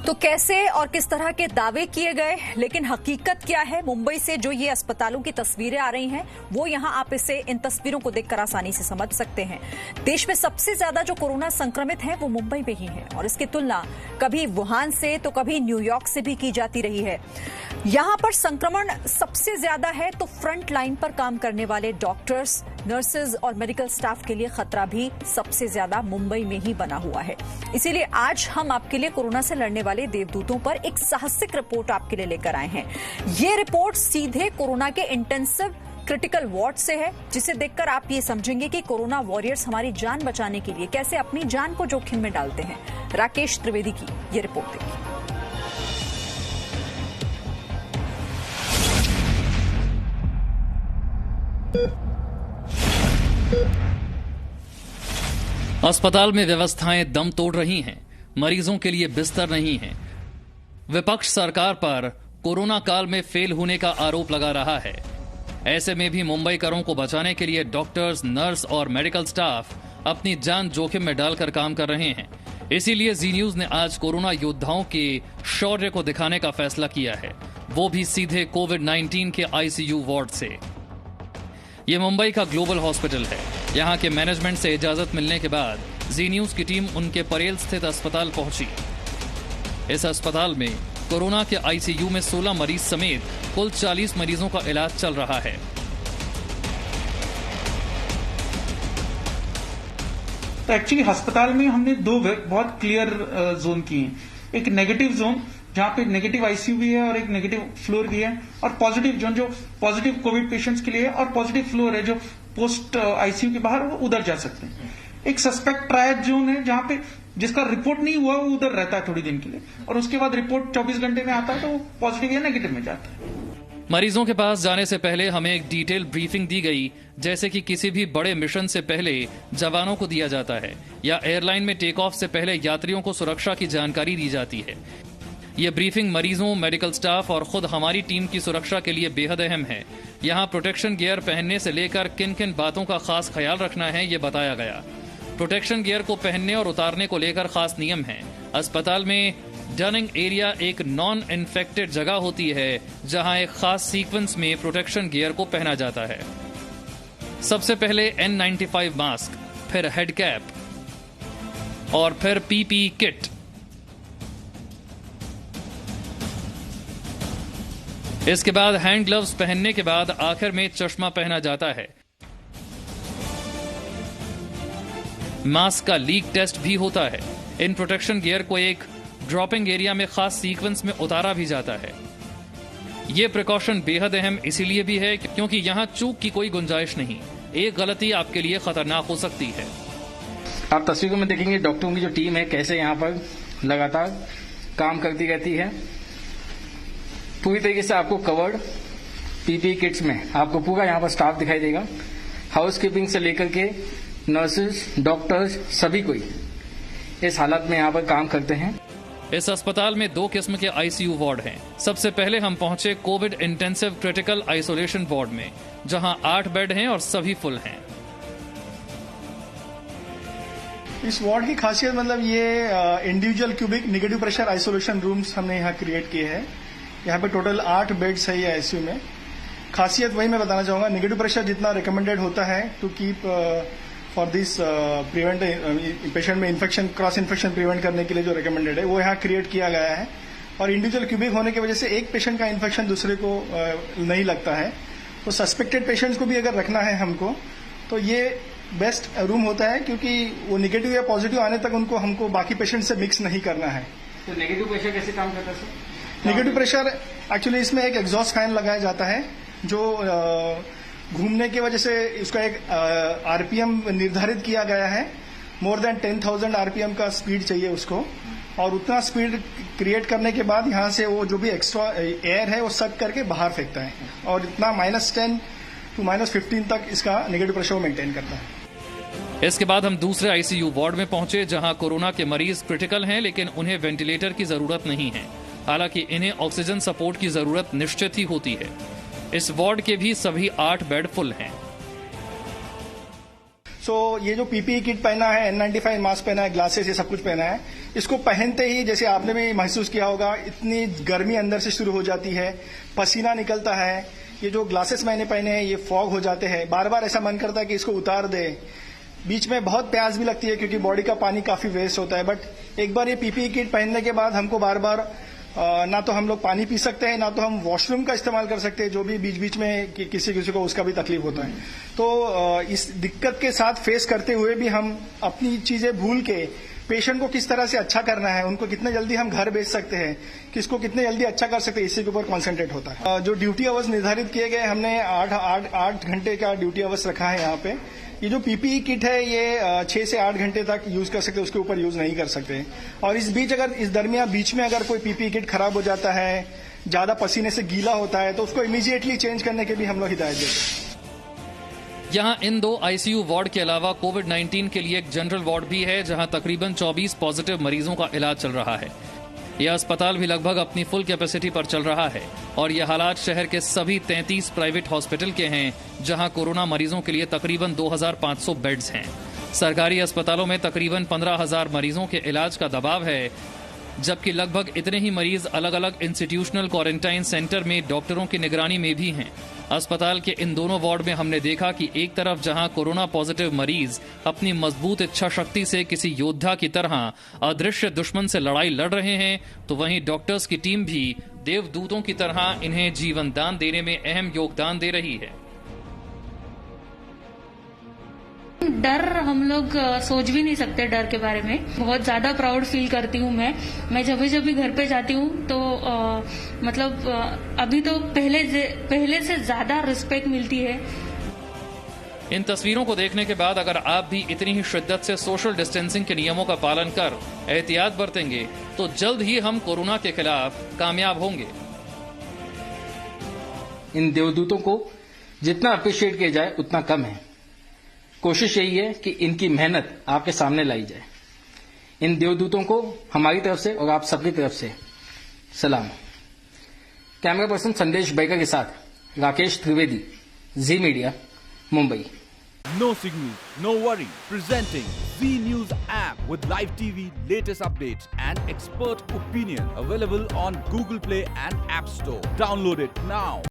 तो कैसे और किस तरह के दावे किए गए, लेकिन हकीकत क्या है? मुंबई से जो ये अस्पतालों की तस्वीरें आ रही हैं, वो यहां आप इसे इन तस्वीरों को देखकर आसानी से समझ सकते हैं। देश में सबसे ज्यादा जो कोरोना संक्रमित हैं, वो मुंबई में ही हैं और इसकी तुलना कभी वुहान से तो कभी न्यूयॉर्क से भी की जाती रही है। यहां पर संक्रमण सबसे ज्यादा है तो फ्रंट लाइन पर काम करने वाले डॉक्टर्स, नर्सेज और मेडिकल स्टाफ के लिए खतरा भी सबसे ज्यादा मुंबई में ही बना हुआ है। इसीलिए आज हम आपके लिए कोरोना से लड़ने वाले देवदूतों पर एक साहसिक रिपोर्ट आपके लिए लेकर आए हैं। ये रिपोर्ट सीधे कोरोना के इंटेंसिव क्रिटिकल वार्ड से है, जिसे देखकर आप ये समझेंगे कि कोरोना वॉरियर्स हमारी जान बचाने के लिए कैसे अपनी जान को जोखिम में डालते हैं। राकेश त्रिवेदी की ये रिपोर्ट देखिए। अस्पताल में व्यवस्थाएं दम तोड़ रही हैं, मरीजों के लिए बिस्तर नहीं है। विपक्ष सरकार पर कोरोना काल में फेल होने का आरोप लगा रहा है। ऐसे में भी मुंबईकरों को बचाने के लिए डॉक्टर्स, नर्स और मेडिकल स्टाफ अपनी जान जोखिम में डालकर काम कर रहे हैं। इसीलिए जी न्यूज ने आज कोरोना योद्धाओं के शौर्य को दिखाने का फैसला किया है, वो भी सीधे कोविड-19 के आईसीयू वार्ड से। ये मुंबई का ग्लोबल हॉस्पिटल है। यहाँ के मैनेजमेंट से इजाजत मिलने के बाद जी न्यूज की टीम उनके परेल स्थित अस्पताल पहुंची। इस अस्पताल में कोरोना के आईसीयू में 16 मरीज समेत कुल 40 मरीजों का इलाज चल रहा है। तो एक्चुअली अस्पताल में हमने दो बहुत क्लियर जोन किए हैं। एक नेगेटिव जोन जहां पे नेगेटिव आईसीयू भी है और एक नेगेटिव फ्लोर भी है, और पॉजिटिव जोन जो पॉजिटिव कोविड पेशेंट्स के लिए है, और पॉजिटिव फ्लोर है जो पोस्ट आईसीयू के बाहर वो उधर जा सकते हैं। एक सस्पेक्ट ट्रायड जोन है जहां पे जिसका रिपोर्ट नहीं हुआ वो उधर रहता है थोड़ी दिन के लिए, और उसके बाद रिपोर्ट 24 घंटे में आता है तो वो पॉजिटिव या नेगेटिव में जाता है। मरीजों के पास जाने से पहले हमें एक डिटेल ब्रीफिंग दी गई, जैसे कि किसी भी बड़े मिशन से पहले जवानों को दिया जाता है या एयरलाइन में टेक ऑफ से पहले यात्रियों को सुरक्षा की जानकारी दी जाती है। ये ब्रीफिंग मरीजों, मेडिकल स्टाफ और खुद हमारी टीम की सुरक्षा के लिए बेहद अहम है। यहाँ प्रोटेक्शन गियर पहनने से लेकर किन किन बातों का खास ख्याल रखना है, ये बताया गया। प्रोटेक्शन गियर को पहनने और उतारने को लेकर खास नियम हैं। अस्पताल में डनिंग एरिया एक नॉन इन्फेक्टेड जगह होती है, जहां एक खास सीक्वेंस में प्रोटेक्शन गियर को पहना जाता है। सबसे पहले N95 मास्क, फिर हेड कैप और फिर पीपीई किट। इसके बाद हैंड ग्लव्स पहनने के बाद आखिर में चश्मा पहना जाता है। मास्क का लीक टेस्ट भी होता है। इन प्रोटेक्शन गियर को एक ड्रॉपिंग एरिया में खास सीक्वेंस में उतारा भी जाता है। यह प्रिकॉशन बेहद अहम इसीलिए भी है क्योंकि यहां चूक की कोई गुंजाइश नहीं। एक गलती आपके लिए खतरनाक हो सकती है। आप तस्वीरों में देखेंगे डॉक्टरों की जो टीम है कैसे यहाँ पर लगातार काम करती रहती है। पूरी तरीके से आपको कवर्ड पीपीई किट्स में आपको पूरा यहाँ पर स्टाफ दिखाई देगा। हाउसकीपिंग से लेकर के नर्सेज, डॉक्टर्स, सभी कोई इस हालत में यहाँ पर काम करते हैं। इस अस्पताल में 2 किस्म के आईसीयू वार्ड हैं। सबसे पहले हम पहुंचे Covid intensive critical isolation ward में, जहां 8 बेड हैं और सभी फुल हैं। इस वार्ड की खासियत मतलब ये individual cubic negative pressure isolation rooms हमने यहाँ क्रिएट किए हैं। यहाँ पे टोटल 8 बेड्स है ये आईसीयू में। खासियत वही मैं बताना चाहूंगा, नेगेटिव प्रेशर जितना रिकमेंडेड होता है to keep for this prevent patient में इन्फेक्शन, क्रॉस इन्फेक्शन प्रिवेंट करने के लिए जो रिकमेंडेड है वो यहाँ क्रिएट किया गया है। और इंडिविजुअल क्यूबिक होने की वजह से एक पेशेंट का इन्फेक्शन दूसरे को नहीं लगता है। तो सस्पेक्टेड पेशेंट्स को भी अगर रखना है हमको तो ये बेस्ट रूम होता है, क्योंकि वो नेगेटिव या पॉजिटिव आने तक उनको हमको बाकी पेशेंट से मिक्स नहीं करना है। तो नेगेटिव प्रेशर कैसे काम करता है सर? नेगेटिव प्रेशर एक्चुअली इसमें एक एग्जॉस्ट फैन लगाया जाता है जो घूमने की वजह से उसका एक आरपीएम निर्धारित किया गया है। मोर देन 10,000 आरपीएम का स्पीड चाहिए उसको, और उतना स्पीड क्रिएट करने के बाद यहाँ से वो जो भी एक्स्ट्रा एयर है वो सक करके बाहर फेंकता है, और इतना -10 to -15 तक इसका नेगेटिव प्रेशर मेंटेन करता है। इसके बाद हम दूसरे आईसीयू वार्ड में पहुंचे, जहां कोरोना के मरीज क्रिटिकल हैं, लेकिन उन्हें वेंटिलेटर की जरूरत नहीं है। हालांकि इन्हें ऑक्सीजन सपोर्ट की जरूरत निश्चित ही होती है। इस वार्ड के भी सभी 8 बेड फुल हैं। सो ये जो पीपीई किट पहना है, N95 मास्क पहना है, ग्लासेस, ये सब कुछ पहना है, इसको पहनते ही जैसे आपने भी महसूस किया होगा, इतनी गर्मी अंदर से शुरू हो जाती है, पसीना निकलता है। ये जो ग्लासेस मैंने पहने हैं ये फॉग हो जाते हैं, बार बार ऐसा मन करता है कि इसको उतार दे। बीच में बहुत प्यास भी लगती है क्योंकि बॉडी का पानी काफी वेस्ट होता है, बट एक बार ये पीपीई किट पहनने के बाद हमको बार बार ना तो हम लोग पानी पी सकते हैं, ना तो हम वॉशरूम का इस्तेमाल कर सकते हैं, जो भी बीच बीच में किसी किसी को उसका भी तकलीफ होता है। तो इस दिक्कत के साथ फेस करते हुए भी हम अपनी चीजें भूल के पेशेंट को किस तरह से अच्छा करना है, उनको कितने जल्दी हम घर भेज सकते हैं, किसको कितने जल्दी अच्छा कर सकते हैं, इसी के ऊपर कॉन्सेंट्रेट होता है। जो ड्यूटी आवर्स निर्धारित किए गए, हमने 8 घंटे का ड्यूटी आवर्स रखा है यहाँ पे। ये जो पीपीई किट है ये 6 से 8 घंटे तक यूज कर सकते, उसके ऊपर यूज नहीं कर सकते। और इस बीच अगर इस दरमियान बीच में अगर कोई पीपीई किट खराब हो जाता है, ज्यादा पसीने से गीला होता है, तो उसको इमीडिएटली चेंज करने के भी हम लोग हिदायत देते हैं। यहाँ इन 2 आईसीयू वार्ड के अलावा कोविड-19 के लिए एक जनरल वार्ड भी है, जहां तकरीबन 24 पॉजिटिव मरीजों का इलाज चल रहा है। यह अस्पताल भी लगभग अपनी फुल कैपेसिटी पर चल रहा है और यह हालात शहर के सभी 33 प्राइवेट हॉस्पिटल के हैं, जहां कोरोना मरीजों के लिए तकरीबन 2500 बेड्स हैं। सरकारी अस्पतालों में तकरीबन 15,000 मरीजों के इलाज का दबाव है, जबकि लगभग इतने ही मरीज अलग अलग इंस्टीट्यूशनल क्वारंटाइन सेंटर में डॉक्टरों की निगरानी में भी हैं। अस्पताल के इन दोनों वार्ड में हमने देखा कि एक तरफ जहां कोरोना पॉजिटिव मरीज अपनी मजबूत इच्छा शक्ति से किसी योद्धा की तरह अदृश्य दुश्मन से लड़ाई लड़ रहे हैं, तो वहीं डॉक्टर्स की टीम भी देवदूतों की तरह इन्हें जीवन दान देने में अहम योगदान दे रही है। डर हम लोग सोच भी नहीं सकते, डर के बारे में बहुत ज्यादा प्राउड फील करती हूँ मैं जब भी घर पे जाती हूँ तो अभी तो पहले से ज्यादा रिस्पेक्ट मिलती है। इन तस्वीरों को देखने के बाद अगर आप भी इतनी ही शिद्दत से सोशल डिस्टेंसिंग के नियमों का पालन कर एहतियात बरतेंगे तो जल्द ही हम कोरोना के खिलाफ कामयाब होंगे। इन देवदूतों को जितना अप्रिशिएट किया जाए उतना कम है। कोशिश यही है कि इनकी मेहनत आपके सामने लाई जाए। इन देवदूतों को हमारी तरफ से और आप सबकी तरफ से सलाम। कैमरा पर्सन संदेश बैकर के साथ Rakesh Trivedi, Zee media, Mumbai. No signal, no worry. Presenting Z News app with live TV, latest updates and expert opinion. Available on Google Play and App Store. Download it now.